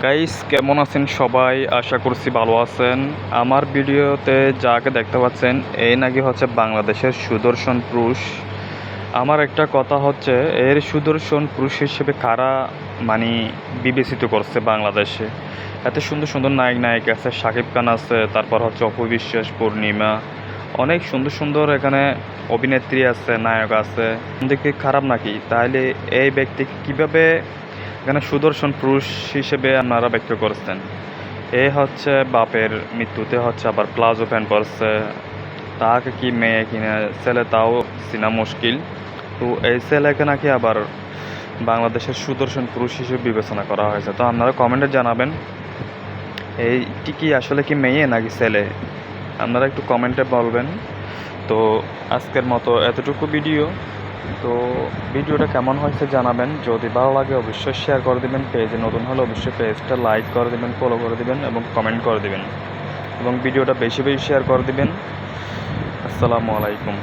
Guys, কেমন আছেন সবাই? আশা করছি ভালো আছেন। আমার ভিডিওতে যাকে দেখতে পাচ্ছেন এই নাকি হচ্ছে বাংলাদেশের সুদর্শন পুরুষ। আমার একটা কথা হচ্ছে, এর সুদর্শন পুরুষ হিসেবে কারা মানে বিবেচিত করছে বাংলাদেশে? এত সুন্দর সুন্দর নায়ক নায়িকা আছে, শাকিব খান আছে, তারপর হচ্ছে অপু বিশ্বাস, পূর্ণিমা, অনেক সুন্দর সুন্দর এখানে অভিনেত্রী আছে, নায়ক আছে। দেখে খারাপ নাকি? তাহলে এই ব্যক্তিকে কীভাবে এখানে সুদর্শন পুরুষ হিসেবে আপনারা ব্যক্ত করছেন? এ হচ্ছে বাপের মৃত্যুতে হচ্ছে আবার প্লাজো প্যান্ট পরছে। তাকে কি মেয়ে কিনা ছেলে তাও চিনা মুশকিল। তো এই ছেলেকে নাকি আবার বাংলাদেশের সুদর্শন পুরুষ হিসেবে বিবেচনা করা হয়েছে। তো আপনারা কমেন্টে জানাবেন এইটি কি আসলে কি মেয়ে নাকি ছেলে? আপনারা একটু কমেন্টে বলবেন। তো আজকের মতো এতটুকু ভিডিও। তো ভিডিওটা কেমন হয়েছে জানাবেন। যদি ভালো লাগে অবশ্যই শেয়ার করে দেবেন। পেজে নতুন হলে অবশ্যই পেজটা লাইক করে দেবেন, ফলো করে দেবেন এবং কমেন্ট করে দেবেন এবং ভিডিওটা বেশি বেশি শেয়ার করে দেবেন। আসসালামু আলাইকুম।